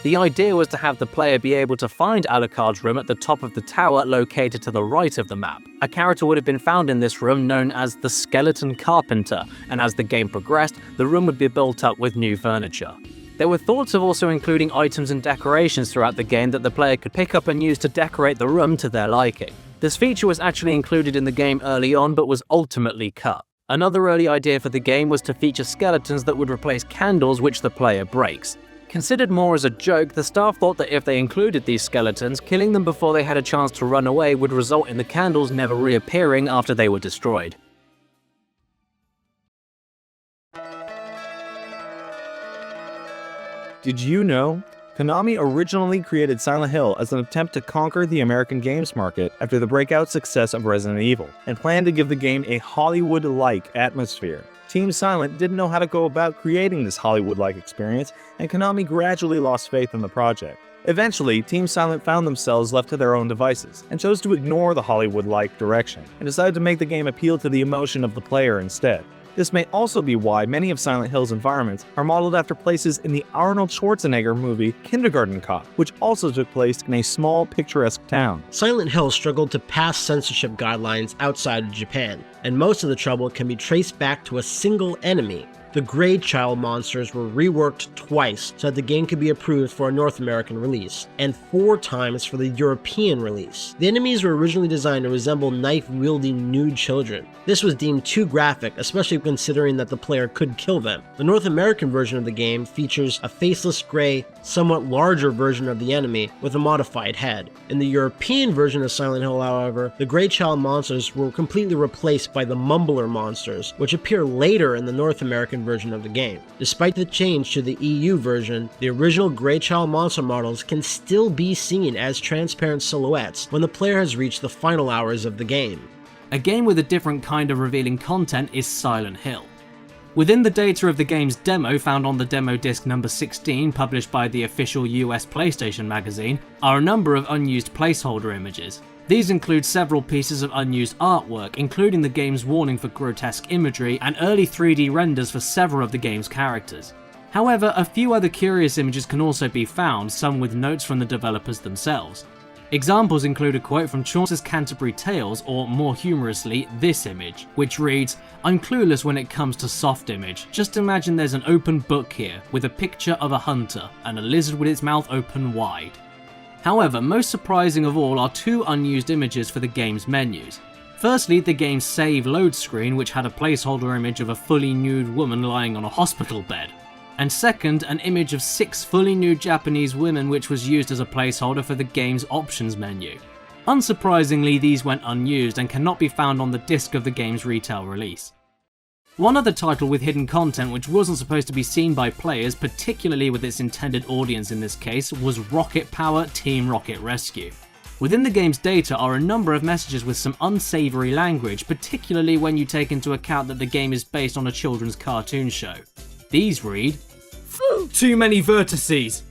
The idea was to have the player be able to find Alucard's room at the top of the tower located to the right of the map. A character would have been found in this room known as the Skeleton Carpenter, and as the game progressed, the room would be built up with new furniture. There were thoughts of also including items and decorations throughout the game that the player could pick up and use to decorate the room to their liking. This feature was actually included in the game early on but was ultimately cut. Another early idea for the game was to feature skeletons that would replace candles which the player breaks. Considered more as a joke, the staff thought that if they included these skeletons, killing them before they had a chance to run away would result in the candles never reappearing after they were destroyed. Did you know? Konami originally created Silent Hill as an attempt to conquer the American games market after the breakout success of Resident Evil, and planned to give the game a Hollywood-like atmosphere. Team Silent didn't know how to go about creating this Hollywood-like experience, and Konami gradually lost faith in the project. Eventually, Team Silent found themselves left to their own devices, and chose to ignore the Hollywood-like direction, and decided to make the game appeal to the emotion of the player instead. This may also be why many of Silent Hill's environments are modeled after places in the Arnold Schwarzenegger movie Kindergarten Cop, which also took place in a small, picturesque town. Silent Hill struggled to pass censorship guidelines outside of Japan, and most of the trouble can be traced back to a single enemy. The Grey Child monsters were reworked twice so that the game could be approved for a North American release, and 4 times for the European release. The enemies were originally designed to resemble knife-wielding nude children. This was deemed too graphic, especially considering that the player could kill them. The North American version of the game features a faceless gray, somewhat larger version of the enemy with a modified head. In the European version of Silent Hill, however, the Grey Child monsters were completely replaced by the Mumbler monsters, which appear later in the North American version of the game. Despite the change to the EU version, the original Grey Child monster models can still be seen as transparent silhouettes when the player has reached the final hours of the game. A game with a different kind of revealing content is Silent Hill. Within the data of the game's demo found on the demo disc number 16 published by the official US PlayStation magazine are a number of unused placeholder images. These include several pieces of unused artwork, including the game's warning for grotesque imagery and early 3D renders for several of the game's characters. However, a few other curious images can also be found, some with notes from the developers themselves. Examples include a quote from Chaucer's Canterbury Tales, or more humorously, this image, which reads, "I'm clueless when it comes to soft image. Just imagine there's an open book here, with a picture of a hunter, and a lizard with its mouth open wide." However, most surprising of all are two unused images for the game's menus. Firstly, the game's save load screen, which had a placeholder image of a fully nude woman lying on a hospital bed. And second, an image of 6 fully nude Japanese women which was used as a placeholder for the game's options menu. Unsurprisingly, these went unused and cannot be found on the disc of the game's retail release. One other title with hidden content which wasn't supposed to be seen by players, particularly with its intended audience in this case, was Rocket Power Team Rocket Rescue. Within the game's data are a number of messages with some unsavory language, particularly when you take into account that the game is based on a children's cartoon show. These read, "Too many vertices.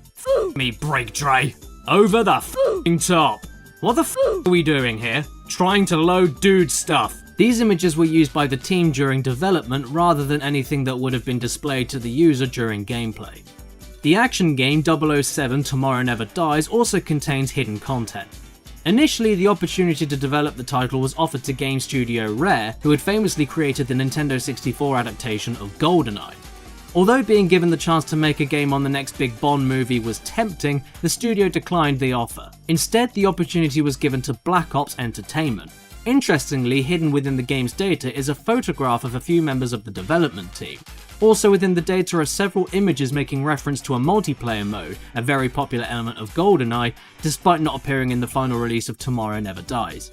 Me break tray. Over the f***ing top. What the f*** are we doing here? Trying to load dude stuff." These images were used by the team during development rather than anything that would have been displayed to the user during gameplay. The action game 007 Tomorrow Never Dies also contains hidden content. Initially, the opportunity to develop the title was offered to game studio Rare, who had famously created the Nintendo 64 adaptation of GoldenEye. Although being given the chance to make a game on the next big Bond movie was tempting, the studio declined the offer. Instead, the opportunity was given to Black Ops Entertainment. Interestingly, hidden within the game's data is a photograph of a few members of the development team. Also within the data are several images making reference to a multiplayer mode, a very popular element of GoldenEye, despite not appearing in the final release of Tomorrow Never Dies.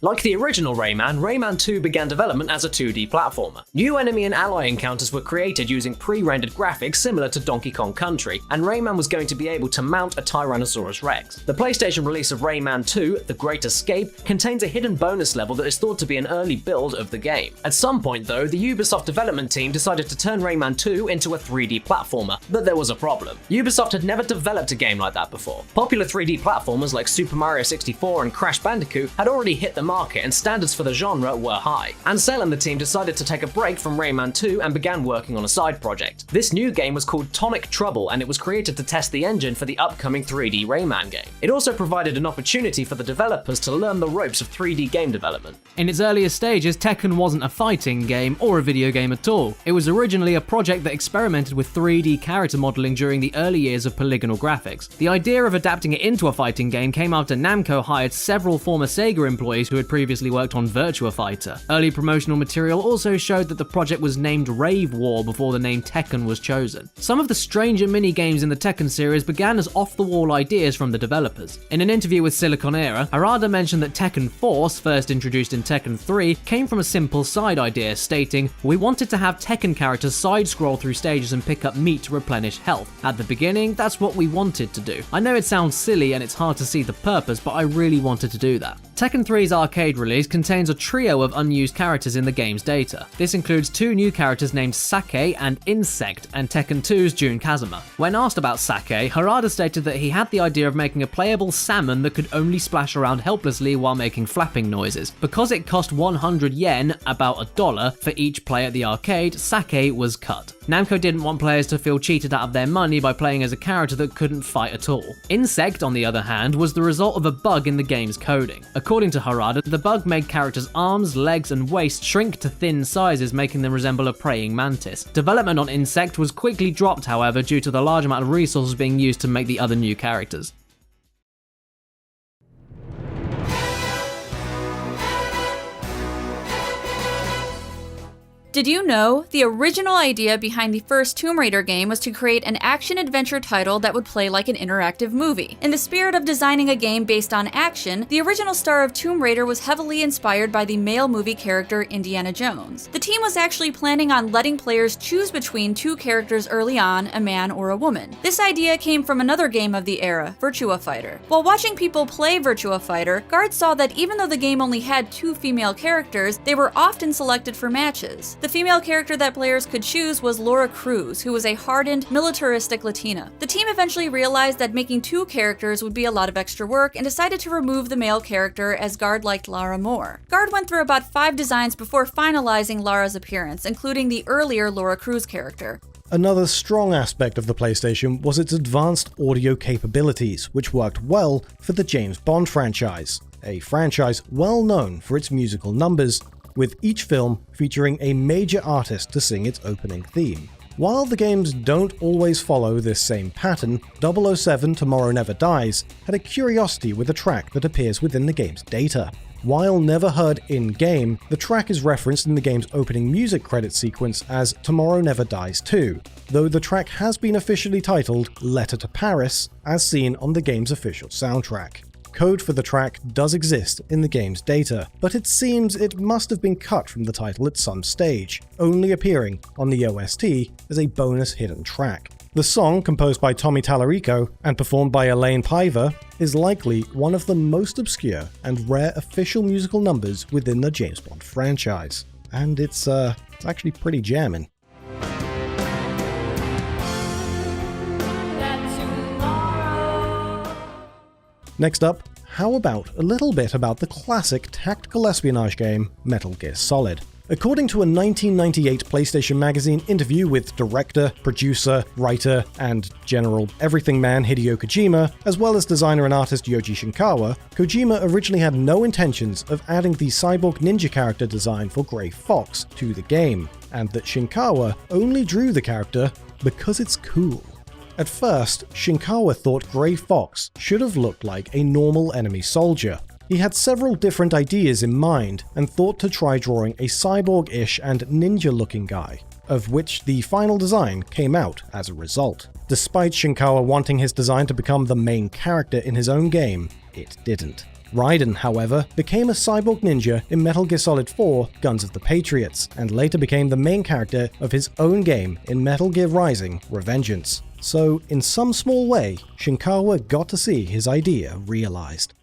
Like the original Rayman, Rayman 2 began development as a 2D platformer. New enemy and ally encounters were created using pre-rendered graphics similar to Donkey Kong Country, and Rayman was going to be able to mount a Tyrannosaurus Rex. The PlayStation release of Rayman 2, The Great Escape, contains a hidden bonus level that is thought to be an early build of the game. At some point though, the Ubisoft development team decided to turn Rayman 2 into a 3D platformer, but there was a problem. Ubisoft had never developed a game like that before. Popular 3D platformers like Super Mario 64 and Crash Bandicoot had already hit the market and standards for the genre were high. Ansel and the team decided to take a break from Rayman 2 and began working on a side project. This new game was called Tonic Trouble, and it was created to test the engine for the upcoming 3D Rayman game. It also provided an opportunity for the developers to learn the ropes of 3D game development. In its earlier stages, Tekken wasn't a fighting game or a video game at all. It was originally a project that experimented with 3D character modeling during the early years of polygonal graphics. The idea of adapting it into a fighting game came after Namco hired several former Sega employees who had previously worked on Virtua Fighter. Early promotional material also showed that the project was named Rave War before the name Tekken was chosen. Some of the stranger mini-games in the Tekken series began as off-the-wall ideas from the developers. In an interview with Silicon Era, Harada mentioned that Tekken Force, first introduced in Tekken 3, came from a simple side idea, stating, "We wanted to have Tekken characters side-scroll through stages and pick up meat to replenish health. At the beginning, that's what we wanted to do. I know it sounds silly and it's hard to see the purpose, but I really wanted to do that." Tekken 3's arcade release contains a trio of unused characters in the game's data. This includes 2 new characters named Sake and Insect, and Tekken 2's Jun Kazuma. When asked about Sake, Harada stated that he had the idea of making a playable salmon that could only splash around helplessly while making flapping noises. Because it cost 100 yen, about $1, for each play at the arcade, Sake was cut. Namco didn't want players to feel cheated out of their money by playing as a character that couldn't fight at all. Insect, on the other hand, was the result of a bug in the game's coding. According to Harada, the bug made characters' arms, legs, and waist shrink to thin sizes, making them resemble a praying mantis. Development on Insect was quickly dropped, however, due to the large amount of resources being used to make the other new characters. Did you know the original idea behind the first Tomb Raider game was to create an action-adventure title that would play like an interactive movie? In the spirit of designing a game based on action, the original star of Tomb Raider was heavily inspired by the male movie character Indiana Jones. The team was actually planning on letting players choose between 2 characters early on, a man or a woman. This idea came from another game of the era, Virtua Fighter. While watching people play Virtua Fighter, guards saw that even though the game only had 2 female characters, they were often selected for matches. The female character that players could choose was Laura Cruz, who was a hardened, militaristic Latina. The team eventually realized that making 2 characters would be a lot of extra work and decided to remove the male character, as Guard liked Lara more. Guard went through about 5 designs before finalizing Lara's appearance, including the earlier Laura Cruz character. Another strong aspect of the PlayStation was its advanced audio capabilities, which worked well for the James Bond franchise, a franchise well known for its musical numbers, with each film featuring a major artist to sing its opening theme. While the games don't always follow this same pattern, 007 Tomorrow Never Dies had a curiosity with a track that appears within the game's data. While never heard in-game, the track is referenced in the game's opening music credit sequence as Tomorrow Never Dies 2, though the track has been officially titled Letter to Paris, as seen on the game's official soundtrack. Code for the track does exist in the game's data, but it seems it must have been cut from the title at some stage, only appearing on the OST as a bonus hidden track. The song, composed by Tommy Tallarico and performed by Elaine Piver, is likely one of the most obscure and rare official musical numbers within the James Bond franchise. And it's actually pretty jamming. Next up, how about a little bit about the classic tactical espionage game Metal Gear Solid? According to a 1998 PlayStation Magazine interview with director, producer, writer, and general everything man Hideo Kojima, as well as designer and artist Yoji Shinkawa, Kojima originally had no intentions of adding the cyborg ninja character design for Gray Fox to the game, and that Shinkawa only drew the character because it's cool. At first, Shinkawa thought Gray Fox should have looked like a normal enemy soldier. He had several different ideas in mind and thought to try drawing a cyborg-ish and ninja-looking guy, of which the final design came out as a result. Despite Shinkawa wanting his design to become the main character in his own game, it didn't. Raiden, however, became a cyborg ninja in Metal Gear Solid 4 Guns of the Patriots, and later became the main character of his own game in Metal Gear Rising: Revengeance. So, in some small way, Shinkawa got to see his idea realized.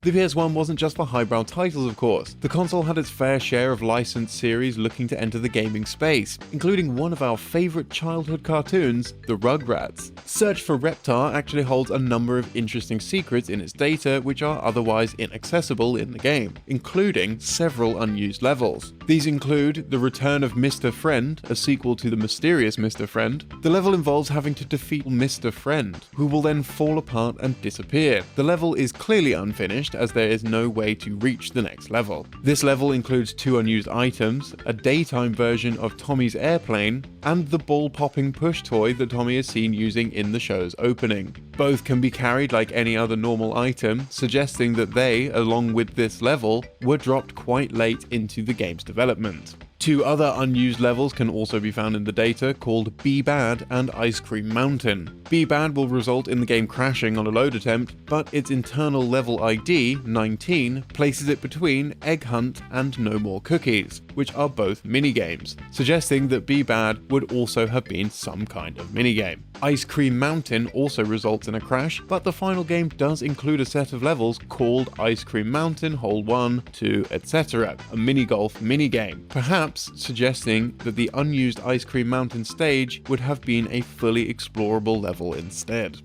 The PS1 wasn't just for highbrow titles, of course. The console had its fair share of licensed series looking to enter the gaming space, including one of our favourite childhood cartoons, the Rugrats. Search for Reptar actually holds a number of interesting secrets in its data which are otherwise inaccessible in the game, including several unused levels. These include the return of Mr. Friend, a sequel to the mysterious Mr. Friend. The level involves having to defeat Mr. Friend, who will then fall apart and disappear. The level is clearly unfinished, as there is no way to reach the next level. This level includes 2 unused items, a daytime version of Tommy's airplane, and the ball-popping push toy that Tommy is seen using in the show's opening. Both can be carried like any other normal item, suggesting that they, along with this level, were dropped quite late into the game's development. 2 other unused levels can also be found in the data, called Be Bad and Ice Cream Mountain. Be Bad will result in the game crashing on a load attempt, but its internal level ID, 19, places it between Egg Hunt and No More Cookies, which are both minigames, suggesting that Be Bad would also have been some kind of minigame. Ice Cream Mountain also results in a crash, but the final game does include a set of levels called Ice Cream Mountain Hole 1, 2, etc., a mini-golf minigame, perhaps suggesting that the unused Ice Cream Mountain stage would have been a fully explorable level instead.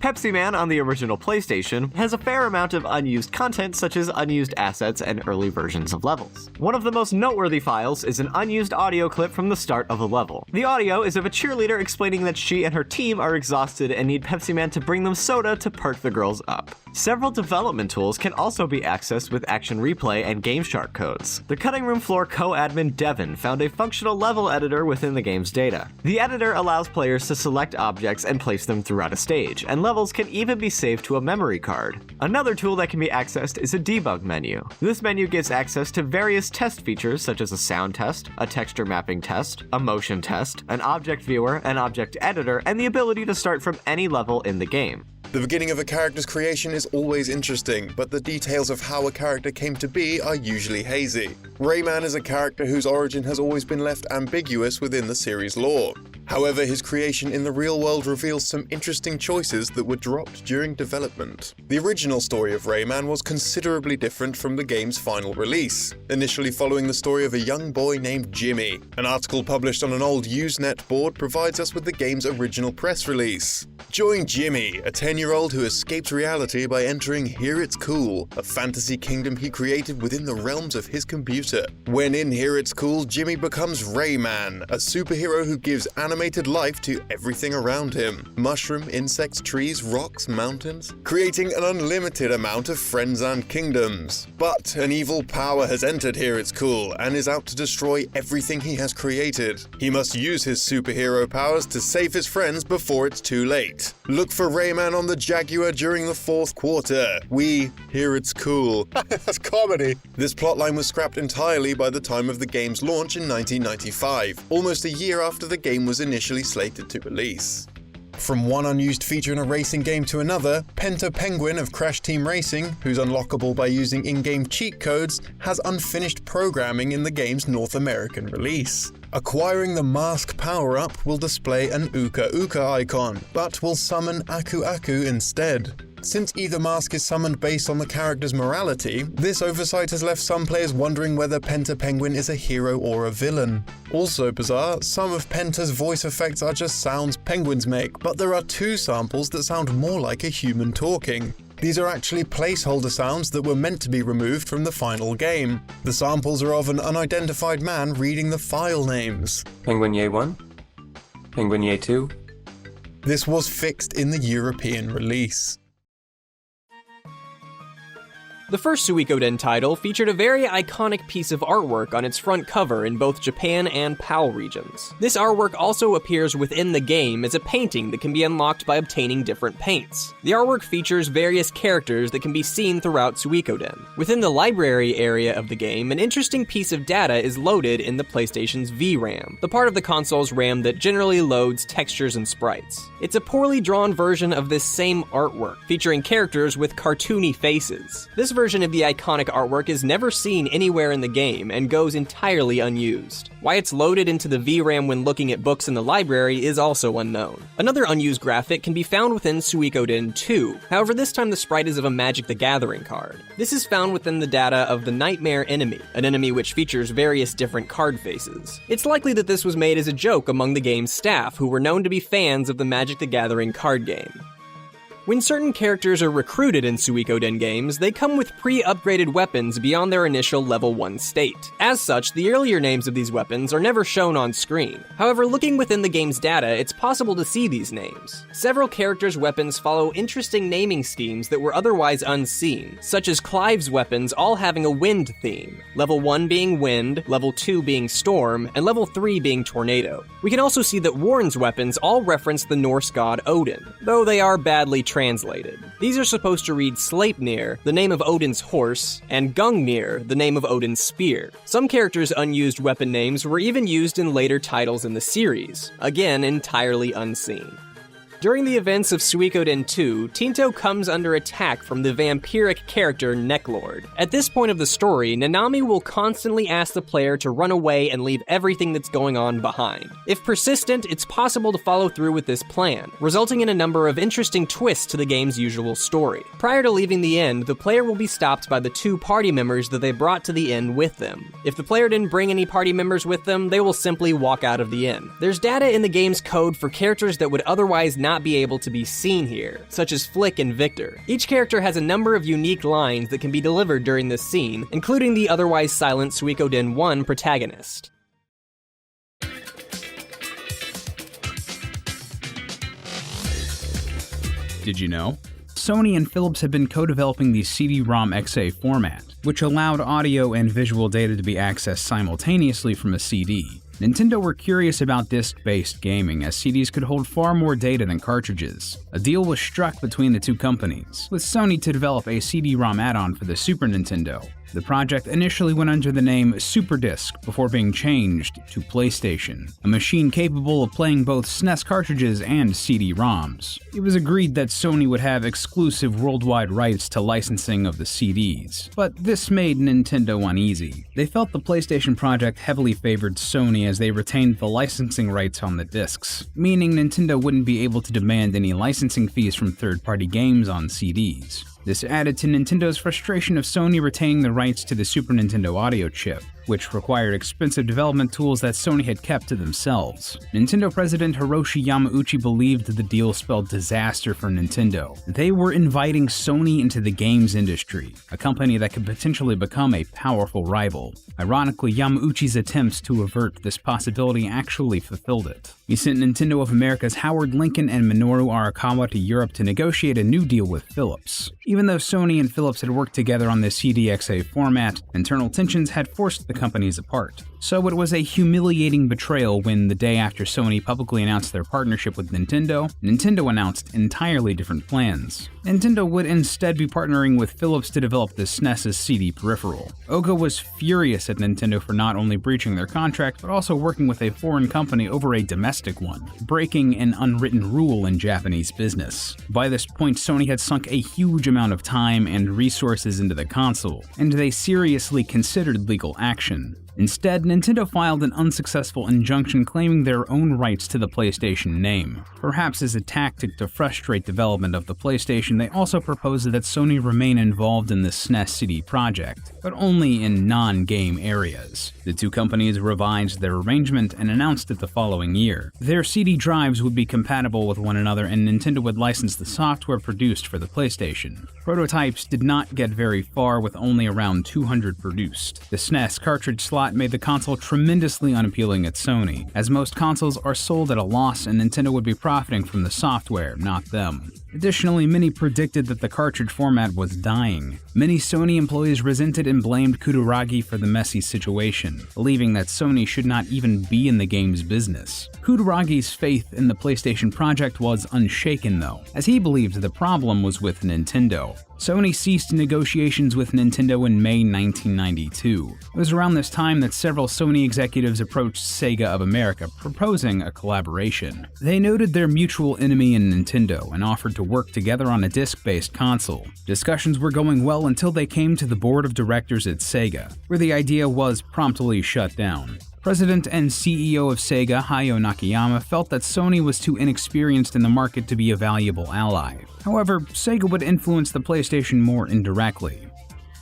Pepsi Man on the original PlayStation has a fair amount of unused content, such as unused assets and early versions of levels. One of the most noteworthy files is an unused audio clip from the start of a level. The audio is of a cheerleader explaining that she and her team are exhausted and need Pepsi Man to bring them soda to perk the girls up. Several development tools can also be accessed with Action Replay and GameShark codes. The Cutting Room Floor co-admin Devin found a functional level editor within the game's data. The editor allows players to select objects and place them throughout a stage, and levels can even be saved to a memory card. Another tool that can be accessed is a debug menu. This menu gives access to various test features such as a sound test, a texture mapping test, a motion test, an object viewer, an object editor, and the ability to start from any level in the game. The beginning of a character's creation is always interesting, but the details of how a character came to be are usually hazy. Rayman is a character whose origin has always been left ambiguous within the series lore. However, his creation in the real world reveals some interesting choices that were dropped during development. The original story of Rayman was considerably different from the game's final release, initially following the story of a young boy named Jimmy. An article published on an old Usenet board provides us with the game's original press release. Join Jimmy, a 10-year-old who escaped reality by entering Here It's Cool, a fantasy kingdom he created within the realms of his computer. When in Here It's Cool, Jimmy becomes Rayman, a superhero who gives animated life to everything around him. Mushroom, insects, trees, rocks, mountains, creating an unlimited amount of friends and kingdoms. But an evil power has entered Here It's Cool and is out to destroy everything he has created. He must use his superhero powers to save his friends before it's too late. Look for Rayman on the Jaguar during the 4th quarter. We Here It's Cool. That's comedy. This plotline was scrapped entirely by the time of the game's launch in 1995, almost a year after the game was initially slated to release. From one unused feature in a racing game to another, Penta Penguin of Crash Team Racing, who's unlockable by using in-game cheat codes, has unfinished programming in the game's North American release. Acquiring the mask power-up will display an Uka Uka icon, but will summon Aku Aku instead. Since either mask is summoned based on the character's morality, this oversight has left some players wondering whether Penta Penguin is a hero or a villain. Also bizarre, some of Penta's voice effects are just sounds penguins make, but there are 2 samples that sound more like a human talking. These are actually placeholder sounds that were meant to be removed from the final game. The samples are of an unidentified man reading the file names. Penguin Ye 1, Penguin Ye 2. This was fixed in the European release. The first Suikoden title featured a very iconic piece of artwork on its front cover in both Japan and PAL regions. This artwork also appears within the game as a painting that can be unlocked by obtaining different paints. The artwork features various characters that can be seen throughout Suikoden. Within the library area of the game, an interesting piece of data is loaded in the PlayStation's VRAM, the part of the console's RAM that generally loads textures and sprites. It's a poorly drawn version of this same artwork, featuring characters with cartoony faces. This version of the iconic artwork is never seen anywhere in the game and goes entirely unused. Why it's loaded into the VRAM when looking at books in the library is also unknown. Another unused graphic can be found within Suikoden 2, however this time the sprite is of a Magic the Gathering card. This is found within the data of the Nightmare enemy, an enemy which features various different card faces. It's likely that this was made as a joke among the game's staff, who were known to be fans of the Magic the Gathering card game. When certain characters are recruited in Suikoden games, they come with pre-upgraded weapons beyond their initial level 1 state. As such, the earlier names of these weapons are never shown on screen. However, looking within the game's data, it's possible to see these names. Several characters' weapons follow interesting naming schemes that were otherwise unseen, such as Clive's weapons all having a wind theme, level 1 being wind, level 2 being storm, and level 3 being tornado. We can also see that Warren's weapons all reference the Norse god Odin, though they are badly translated. These are supposed to read Sleipnir, the name of Odin's horse, and Gungnir, the name of Odin's spear. Some characters' unused weapon names were even used in later titles in the series, again entirely unseen. During the events of Suikoden 2, Tinto comes under attack from the vampiric character Necklord. At this point of the story, Nanami will constantly ask the player to run away and leave everything that's going on behind. If persistent, it's possible to follow through with this plan, resulting in a number of interesting twists to the game's usual story. Prior to leaving the inn, the player will be stopped by the 2 party members that they brought to the inn with them. If the player didn't bring any party members with them, they will simply walk out of the inn. There's data in the game's code for characters that would otherwise not be able to be seen here, such as Flick and Victor. Each character has a number of unique lines that can be delivered during this scene, including the otherwise silent Suikoden 1 protagonist. Did you know? Sony and Philips have been co-developing the CD-ROM XA format, which allowed audio and visual data to be accessed simultaneously from a CD. Nintendo were curious about disc-based gaming, as CDs could hold far more data than cartridges. A deal was struck between the 2 companies, with Sony to develop a CD-ROM add-on for the Super Nintendo, The project initially went under the name SuperDisc before being changed to PlayStation, a machine capable of playing both SNES cartridges and CD-ROMs. It was agreed that Sony would have exclusive worldwide rights to licensing of the CDs, but this made Nintendo uneasy. They felt the PlayStation project heavily favored Sony as they retained the licensing rights on the discs, meaning Nintendo wouldn't be able to demand any licensing fees from third-party games on CDs. This added to Nintendo's frustration of Sony retaining the rights to the Super Nintendo audio chip, which required expensive development tools that Sony had kept to themselves. Nintendo president Hiroshi Yamauchi believed the deal spelled disaster for Nintendo. They were inviting Sony into the games industry, a company that could potentially become a powerful rival. Ironically, Yamauchi's attempts to avert this possibility actually fulfilled it. He sent Nintendo of America's Howard Lincoln and Minoru Arakawa to Europe to negotiate a new deal with Philips. Even though Sony and Philips had worked together on the CDXA format, internal tensions had forced the companies apart. So it was a humiliating betrayal when, the day after Sony publicly announced their partnership with Nintendo, Nintendo announced entirely different plans. Nintendo would instead be partnering with Philips to develop the SNES's CD peripheral. Oga was furious at Nintendo for not only breaching their contract, but also working with a foreign company over a domestic one, breaking an unwritten rule in Japanese business. By this point, Sony had sunk a huge amount of time and resources into the console, and they seriously considered legal action. Instead, Nintendo filed an unsuccessful injunction claiming their own rights to the PlayStation name. Perhaps as a tactic to frustrate development of the PlayStation, they also proposed that Sony remain involved in the SNES CD project, but only in non-game areas. The two companies revised their arrangement and announced it the following year. Their CD drives would be compatible with one another, and Nintendo would license the software produced for the PlayStation. Prototypes did not get very far, with only around 200 produced. The SNES cartridge slot made the console tremendously unappealing at Sony, as most consoles are sold at a loss and Nintendo would be profiting from the software, not them. Additionally, many predicted that the cartridge format was dying. Many Sony employees resented and blamed Kutaragi for the messy situation, believing that Sony should not even be in the game's business. Kutaragi's faith in the PlayStation project was unshaken though, as he believed the problem was with Nintendo. Sony ceased negotiations with Nintendo in May 1992. It was around this time that several Sony executives approached Sega of America proposing a collaboration. They noted their mutual enemy in Nintendo and offered to work together on a disc-based console. Discussions were going well until they came to the board of directors at Sega, where the idea was promptly shut down. President and CEO of Sega, Hayao Nakayama, felt that Sony was too inexperienced in the market to be a valuable ally. However, Sega would influence the PlayStation more indirectly.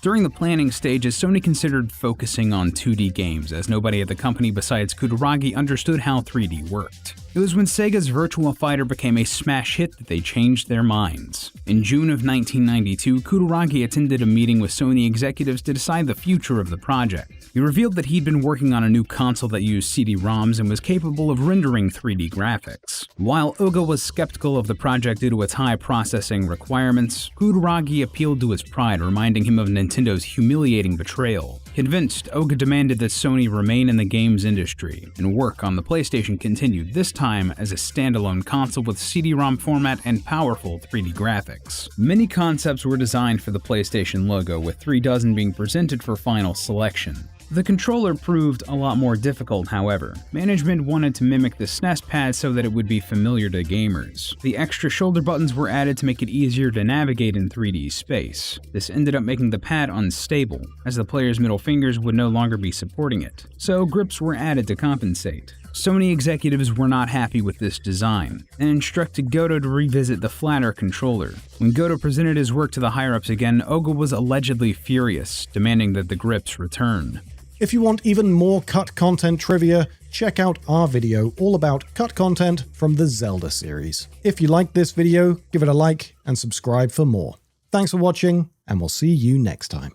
During the planning stages, Sony considered focusing on 2D games, as nobody at the company besides Kutaragi understood how 3D worked. It was when Sega's Virtua Fighter became a smash hit that they changed their minds. In June of 1992, Kutaragi attended a meeting with Sony executives to decide the future of the project. He revealed that he'd been working on a new console that used CD-ROMs and was capable of rendering 3D graphics. While Oga was skeptical of the project due to its high processing requirements, Kutaragi appealed to his pride, reminding him of Nintendo's humiliating betrayal. Convinced, Oga demanded that Sony remain in the games industry, and work on the PlayStation continued, this time as a standalone console with CD-ROM format and powerful 3D graphics. Many concepts were designed for the PlayStation logo, with 36 being presented for final selection. The controller proved a lot more difficult, however. Management wanted to mimic the SNES pad so that it would be familiar to gamers. The extra shoulder buttons were added to make it easier to navigate in 3D space. This ended up making the pad unstable, as the player's middle fingers would no longer be supporting it, so grips were added to compensate. Sony executives were not happy with this design, and instructed Goto to revisit the flatter controller. When Goto presented his work to the higher-ups again, Oga was allegedly furious, demanding that the grips return. If you want even more cut content trivia, check out our video all about cut content from the Zelda series. If you liked this video, give it a like and subscribe for more. Thanks for watching, and we'll see you next time.